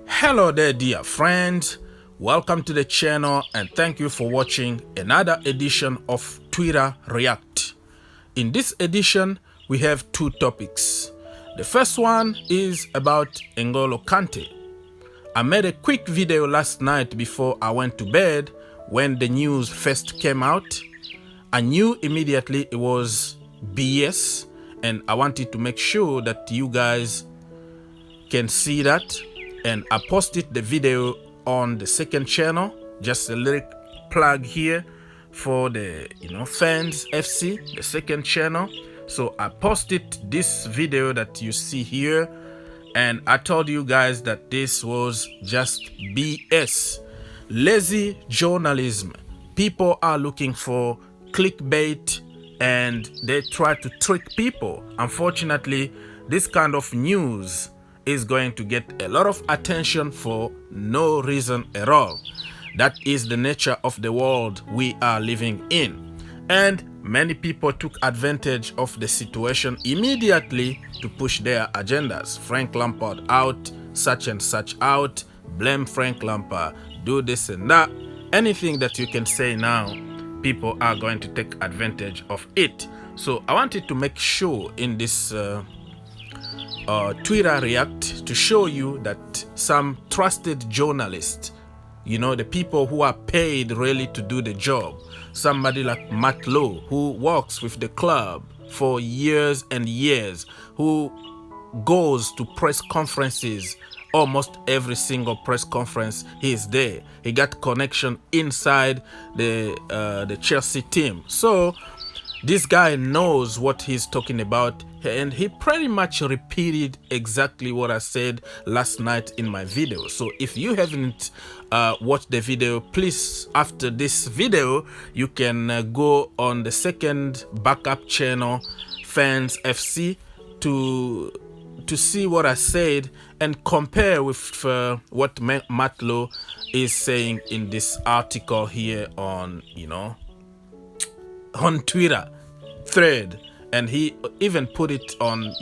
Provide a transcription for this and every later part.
Hello there, dear friends. Welcome to the channel and thank you for watching another edition of Twitter React. In this edition, we have two topics. The first one is about Ngolo Kante. I made a quick video last night before I went to bed when the news first came out. I knew immediately it was BS and I wanted to make sure that you guys can see that. And I posted the video on the second channel, just a little plug here for the fans FC, the second channel. So I posted this video that you see here and I told you guys that this was just BS, lazy journalism. People are looking for clickbait and they try to trick people. Unfortunately, this kind of news is going to get a lot of attention for no reason at all. That is the nature of the world we are living in. And many people took advantage of the situation immediately to push their agendas. Frank Lampard out, such and such out, blame Frank Lampard, do this and that. Anything that you can say now, people are going to take advantage of it. So I wanted to make sure in this Twitter React to show you that some trusted journalists, the people who are paid really to do the job, somebody like Matt Lowe, who works with the club for years and years, who goes to press conferences, almost every single press conference he is there. He got connection inside the Chelsea team. So this guy knows what he's talking about, and he pretty much repeated exactly what I said last night in my video. So if you haven't watched the video, please, after this video, you can go on the second backup channel, Fans FC, to see what I said and compare with what Matt Lowe is saying in this article here on, on Twitter thread, and he even put it on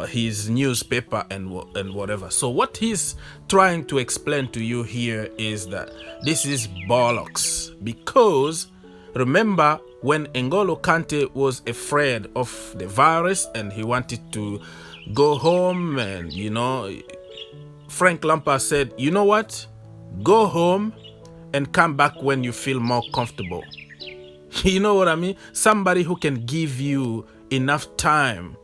his newspaper and whatever. So what he's trying to explain to you here is that this is bollocks, because remember when Ngolo Kante was afraid of the virus and he wanted to go home, and Frank Lampard said, you know what, go home and come back when you feel more comfortable. You know what I mean? Somebody who can give you enough time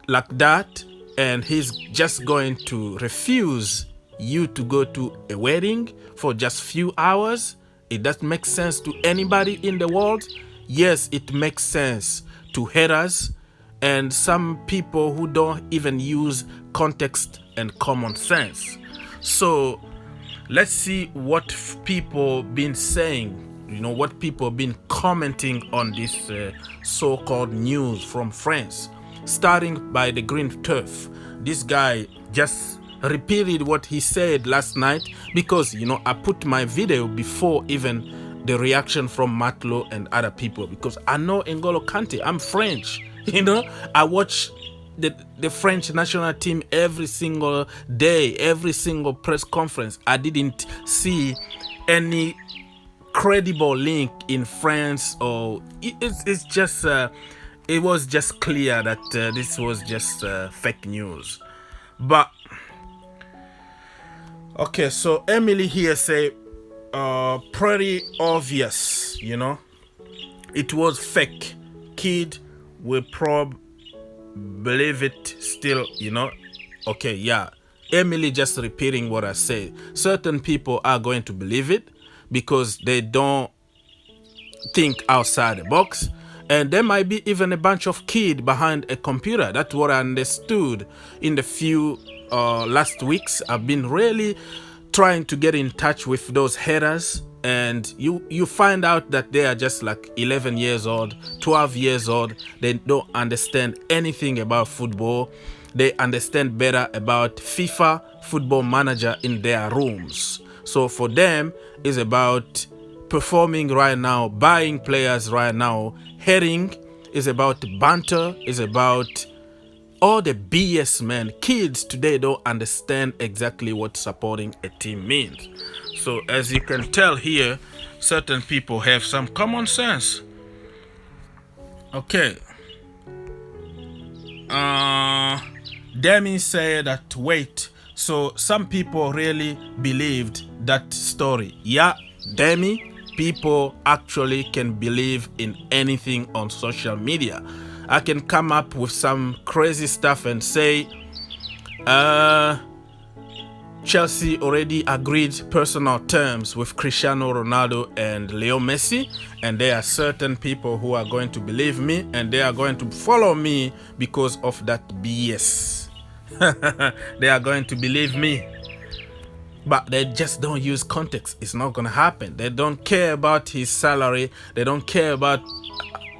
like that, and he's just going to refuse you to go to a wedding for just few hours. It doesn't make sense to anybody in the world. Yes, it makes sense to haters and some people who don't even use context and common sense. So let's see what people been saying, what people been commenting on this so-called news from France, starting by the Green Turf. This guy just repeated what he said last night, because I put my video before even the reaction from Matt Lowe and other people, because I know Ngolo Kante. I'm French, I watch the French national team every single day, every single press conference. I didn't see any credible link in France, or it's just it was just clear that this was just fake news. But okay, so Emily here say pretty obvious, it was fake. Kid will probably believe it still, okay, yeah. Emily just repeating what I said. Certain people are going to believe it because they don't think outside the box, and there might be even a bunch of kids behind a computer. That's what I understood in the few last weeks. I've been really trying to get in touch with those haters, and you find out that they are just like 11 years old, 12 years old. They don't understand anything about football. They understand better about FIFA Football Manager in their rooms. So for them, it's about performing right now, buying players right now, heading is about banter, is about all the BS, man. Kids today don't understand exactly what supporting a team means. So as you can tell here, certain people have some common sense. Okay. Demi said that, wait, so some people really believed that story. Yeah, Demi, people actually can believe in anything on social media. I can come up with some crazy stuff and say, Chelsea already agreed personal terms with Cristiano Ronaldo and Leo Messi, and there are certain people who are going to believe me and they are going to follow me because of that BS. They are going to believe me, but they just don't use context. It's not gonna happen. They don't care about his salary. They don't care about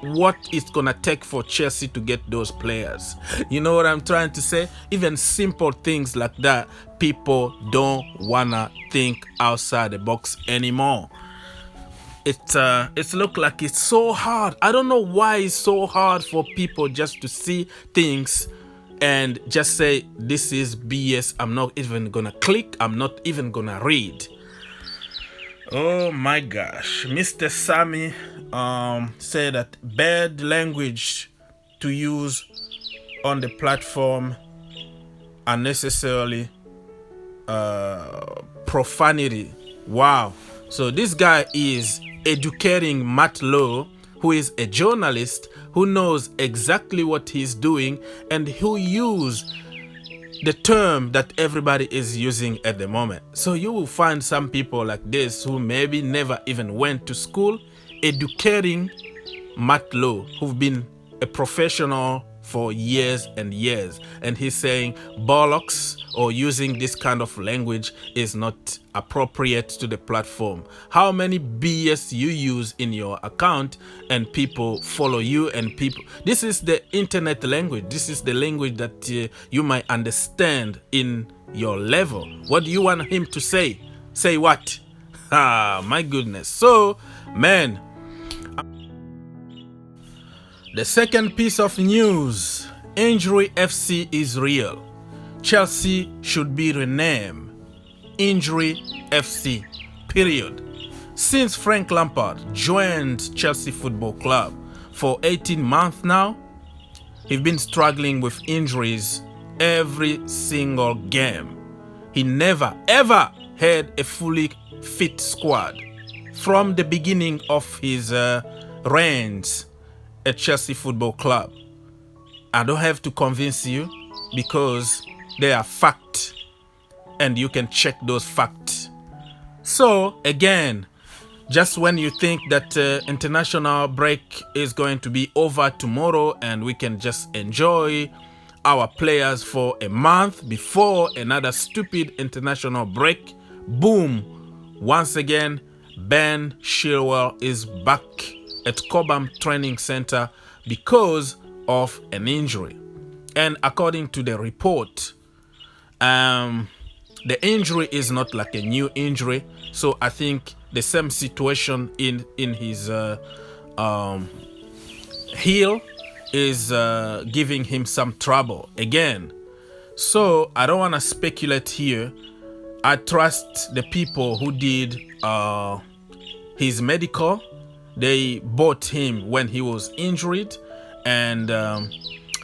what it's gonna take for Chelsea to get those players. You know what I'm trying to say? Even simple things like that, people don't wanna think outside the box anymore. It's look like it's so hard. I don't know why it's so hard for people just to see things and just say this is BS. I'm not even gonna click. I'm not even gonna read. Oh my gosh. Mr. Sammy said that bad language to use on the platform, unnecessarily profanity. Wow. So this guy is educating Matt Lowe, who is a journalist who knows exactly what he's doing and who use the term that everybody is using at the moment. So you will find some people like this who maybe never even went to school educating Matt Lowe, who've been a professional for years and years, and he's saying bollocks or using this kind of language is not appropriate to the platform. How many BS you use in your account and people follow you, and people, this is the internet language. This is the language that you might understand in your level. What do you want him to say? Say what? Ah, my goodness. So, man, the second piece of news, Injury FC is real. Chelsea should be renamed Injury FC, period. Since Frank Lampard joined Chelsea Football Club for 18 months now, he's been struggling with injuries every single game. He never ever had a fully fit squad from the beginning of his reigns at Chelsea Football Club. I don't have to convince you because they are facts and you can check those facts. So again, just when you think that international break is going to be over tomorrow and we can just enjoy our players for a month before another stupid international break, boom, once again, Ben Chilwell is back at Cobham Training Center because of an injury. And according to the report, the injury is not like a new injury. So I think the same situation in his heel is giving him some trouble again. So I don't want to speculate here. I trust the people who did his medical. They bought him when he was injured, and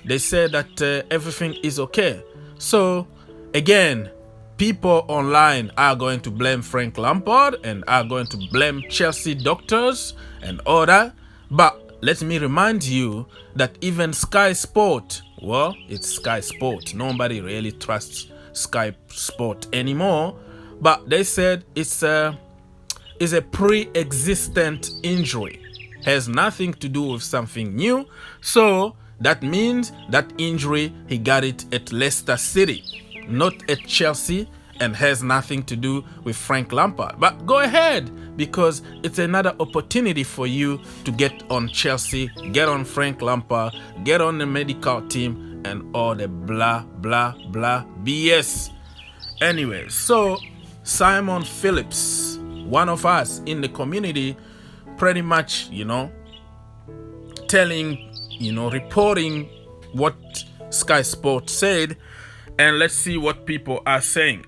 they said that everything is okay. So again, people online are going to blame Frank Lampard and are going to blame Chelsea doctors and all that. But let me remind you that even Sky Sport, well, it's Sky Sport. Nobody really trusts Sky Sport anymore. But they said it's a pre-existent injury. Has nothing to do with something new. So that means that injury, he got it at Leicester City, not at Chelsea, and has nothing to do with Frank Lampard. But go ahead, because it's another opportunity for you to get on Chelsea, get on Frank Lampard, get on the medical team, and all the blah, blah, blah BS. Anyway, so Simon Phillips one of us in the community, pretty much, telling, reporting what Sky Sports said, and let's see what people are saying.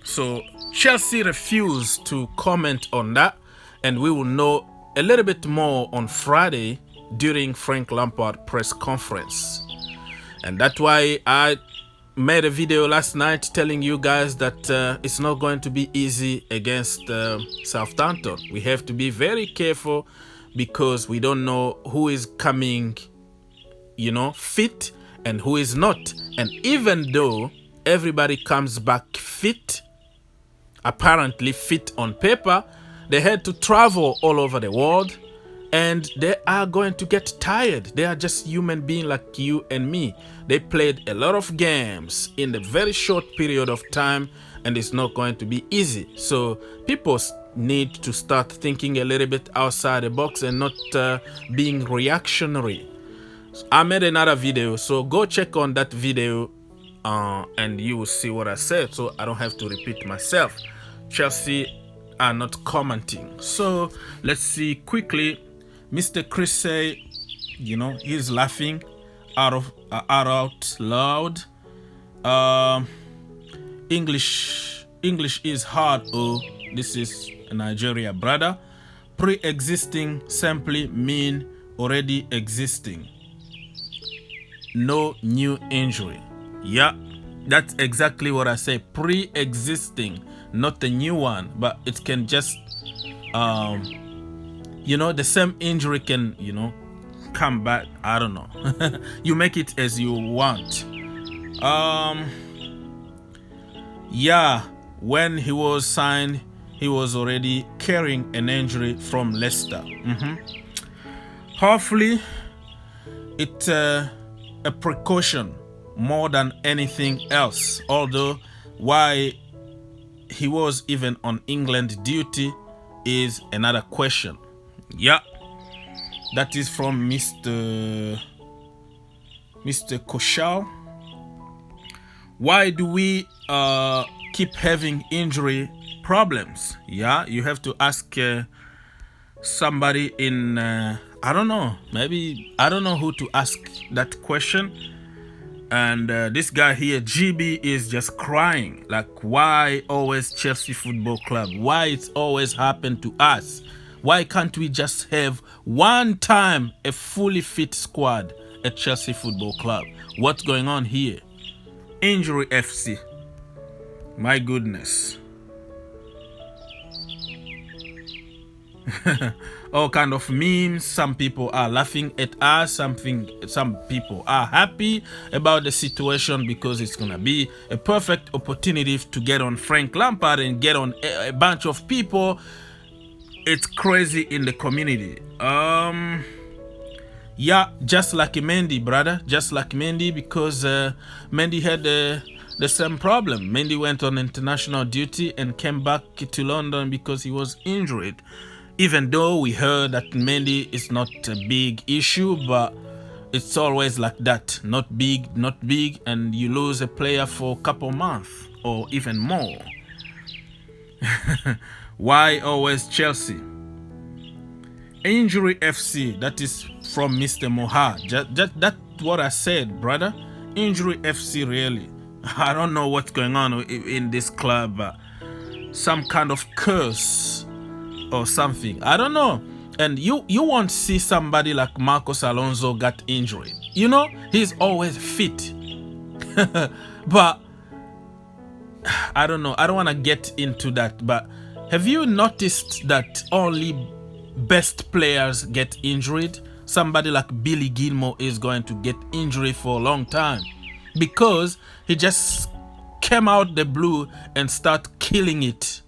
So Chelsea refused to comment on that, and we will know a little bit more on Friday during Frank Lampard press conference. And that's why I made a video last night telling you guys that it's not going to be easy against Southampton. We have to be very careful because we don't know who is coming, fit and who is not. And even though everybody comes back fit, apparently fit on paper, they had to travel all over the world and they are going to get tired. They are just human beings like you and me. They played a lot of games in a very short period of time and it's not going to be easy. So people need to start thinking a little bit outside the box and not being reactionary. I made another video, so go check on that video and you will see what I said, so I don't have to repeat myself. Chelsea are not commenting. So let's see quickly. Mr. Chris say, he's laughing out loud. English is hard. Oh, this is a Nigeria brother. Pre-existing simply mean already existing. No new injury. Yeah, that's exactly what I say. Pre-existing, not a new one, but it can just the same injury can come back. I don't know. You make it as you want. Yeah, when he was signed, he was already carrying an injury from Leicester. Hopefully it's a precaution more than anything else, although why he was even on England duty is another question. Yeah, that is from Mr. Koshal. Why do we keep having injury problems? Yeah, you have to ask somebody in I don't know, maybe I don't know who to ask that question. And this guy here, GB, is just crying, like, why always Chelsea Football Club? Why it's always happened to us? Why can't we just have one time a fully fit squad at Chelsea Football Club? What's going on here? Injury FC. My goodness. All kind of memes. Some people are laughing at us. Some people are happy about the situation because it's gonna be a perfect opportunity to get on Frank Lampard and get on a bunch of people. It's crazy in the community. Yeah, just like Mendy, brother, just like Mendy, because Mendy had the same problem. Mendy went on international duty and came back to London because he was injured. Even though we heard that Mendy is not a big issue, but it's always like that. Not big, and you lose a player for a couple months or even more. Why always Chelsea? Injury FC, that is from Mr. Mohad. That's what I said, brother. Injury FC, really. I don't know what's going on in this club. Some kind of curse or something. I don't know. And you won't see somebody like Marcos Alonso got injured. He's always fit. But I don't know. I don't want to get into that. But have you noticed that only best players get injured? Somebody like Billy Gilmore is going to get injured for a long time because he just came out the blue and start killing it.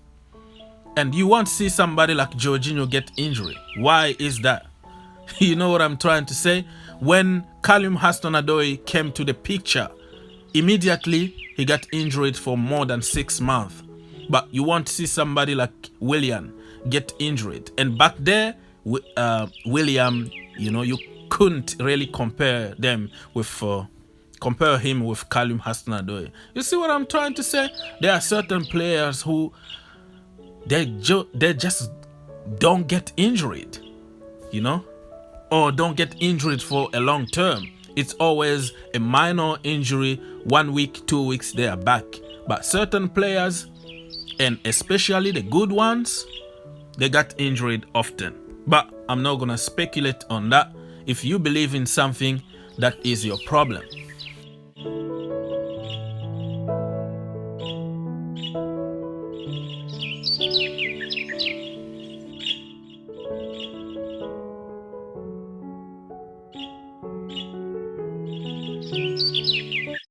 And you won't see somebody like Jorginho get injured. Why is that? You know what I'm trying to say? When Callum Hudson-Odoi came to the picture, immediately he got injured for more than 6 months. But you won't see somebody like William get injured. And back there, William, you couldn't really compare him with Callum Hudson-Odoi. You see what I'm trying to say? There are certain players who they just don't get injured, you know, or don't get injured for a long term. It's always a minor injury, 1 week, 2 weeks, they are back. But certain players, and especially the good ones, they got injured often. But I'm not gonna speculate on that. If you believe in something, that is your problem.